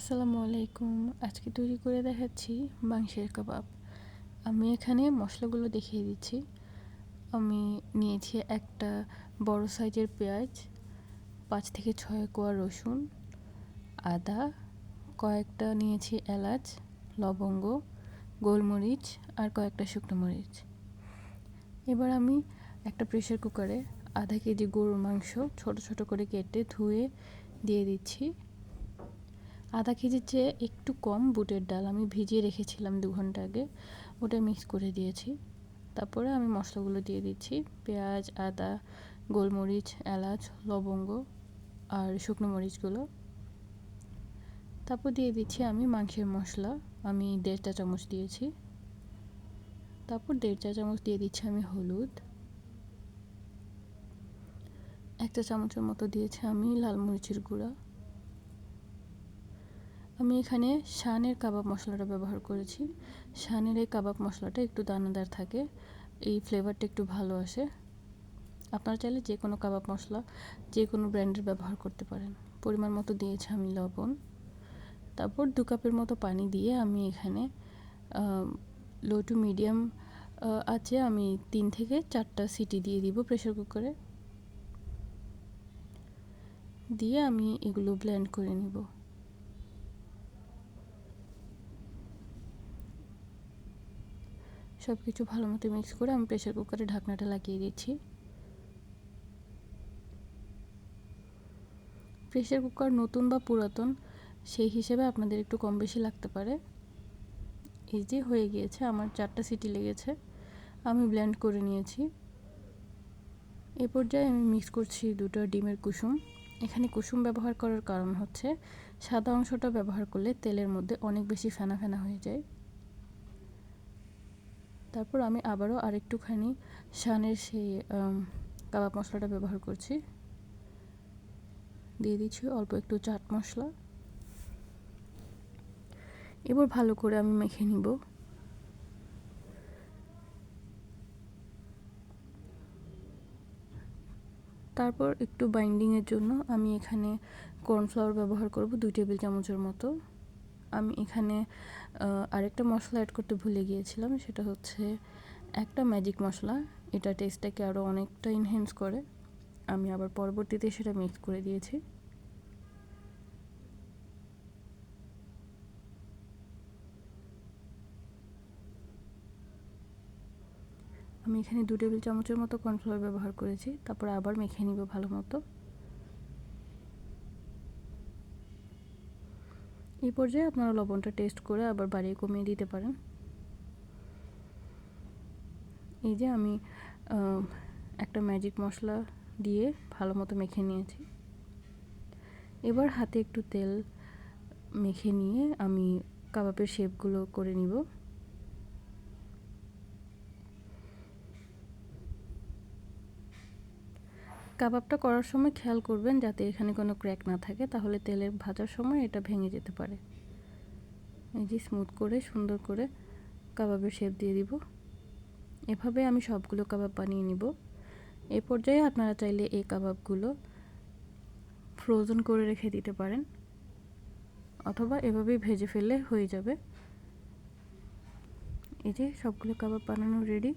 আসসালামু আলাইকুম। আজকে তৈরি করে দেখাচ্ছি মাংসের কাবাব। আমি এখানে মশলাগুলো দেখিয়ে দিচ্ছি। আমি নিয়েছি একটা বড় সাইজের পেঁয়াজ, 5 থেকে 6 কোয়া রসুন, আদা, কয়েকটা নিয়েছি এলাচ, লবঙ্গ, গোলমরিচ আর কয়েকটা শুকনো মরিচ। এবার আমি একটা প্রেসার কুকারে আধা কেজি গরুর মাংস ছোট ছোট করে কেটে ধুয়ে দিয়ে দিচ্ছি। আধা কেজির চেয়ে একটু কম বুটের ডাল আমি ভিজিয়ে রেখেছিলাম 2 ঘন্টা আগে, ওটা মিক্স করে দিয়েছি। তারপরে আমি মশলাগুলো দিয়ে দিচ্ছি, পেঁয়াজ, আদা, গোলমরিচ, এলাচ, লবঙ্গ আর শুকনো মরিচগুলো। তারপর দিয়ে দিচ্ছি আমি মাংসের মশলা, আমি 1.5 চা চামচ দিয়েছি। তারপর 1.5 চা চামচ দিয়ে দিচ্ছি আমি হলুদ, 1 চা চামচের মতো দিয়েছি আমি লাল মরিচের গুঁড়া। আমি এখানে শানের কাবাব মশলাটা ব্যবহার করেছি। শানের এই কাবাব মশলাটা একটু দানাদার থাকে, এই ফ্লেভারটা একটু ভালো আসে। আপনারা চাইলে যে কোনো কাবাব মশলা যে কোনো ব্র্যান্ডের ব্যবহার করতে পারেন। পরিমাণ মতো দিয়েছি আমি লবণ। তারপর 2 কাপের মতো পানি দিয়ে আমি এখানে লো টু মিডিয়াম আঁচে আমি 3 থেকে 4টা সিটি দিয়ে দিব প্রেসার কুকারে। দিয়ে আমি এগুলো ব্লেন্ড করে নিব। সব কিছু ভালো মতো মিক্স করে আমি প্রেসার কুকারে ঢাকনাটা লাগিয়ে দিচ্ছি। প্রেসার কুকার নতুন বা পুরাতন সেই হিসেবে আপনাদের একটু কম বেশি লাগতে পারে। এই যে হয়ে গিয়েছে, আমার 4টা সিটি লেগেছে, আমি ব্লেন্ড করে নিয়েছি। এ পর্যায়ে আমি মিক্স করছি 2টা ডিমের কুসুম। এখানে কুসুম ব্যবহার করার কারণ হচ্ছে সাদা অংশটা ব্যবহার করলে তেলের মধ্যে অনেক বেশি ফেনা ফেনা হয়ে যায়। তারপর আমি আবারও আরেকটুখানি শানের সেই কাবাব মশলাটা ব্যবহার করছি। দিয়ে দিচ্ছি অল্প একটু চাট মশলা। এবার ভালো করে আমি মেখে নিব। তারপর একটু বাইন্ডিংয়ের জন্য আমি এখানে কর্নফ্লাওয়ার ব্যবহার করব 2 টেবিল চামচের মতো। আমি এখানে আরেকটা মশলা অ্যাড করতে ভুলে গিয়েছিলাম, সেটা হচ্ছে একটা ম্যাজিক মশলা। এটা টেস্টটাকে আরও অনেকটা এনহ্যান্স করে। আমি আবার পরবর্তীতে সেটা মিক্স করে দিয়েছি। আমি এখানে 2 টেবিল চামচের মতো কর্নফ্লাওয়ার ব্যবহার করেছি। তারপর আবার মেখে নিব ভালো মতো। এই পর্যায়ে আপনারা লবণটা টেস্ট করে আবার বাড়িয়ে কমিয়ে দিতে পারেন। এই যে আমি একটা ম্যাজিক মশলা দিয়ে ভালো মতো মেখে নিয়েছি। এবার হাতে একটু তেল মেখে নিয়ে আমি কাবাবের শেপগুলো করে নিব। কাবাবটা করার সময় খেয়াল করবেন যাতে এখানে কোনো ক্র্যাক না থাকে, তাহলে তেলের ভাজার সময় এটা ভেঙে যেতে পারে। এই যে স্মুথ করে সুন্দর করে কাবাবের শেপ দিয়ে দিব। এভাবে আমি সবগুলো কাবাব বানিয়ে নিব। এই পর্যায়ে আপনারা চাইলে এই কাবাবগুলো ফ্রোজেন করে রেখে দিতে পারেন, অথবা এভাবেই ভেজে ফেললে হয়ে যাবে। এই যে সবগুলো কাবাব বানানো রেডি।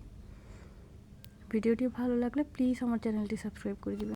ভিডিওটি ভালো লাগলে প্লিজ আমার চ্যানেলটি সাবস্ক্রাইব করে দিবেন।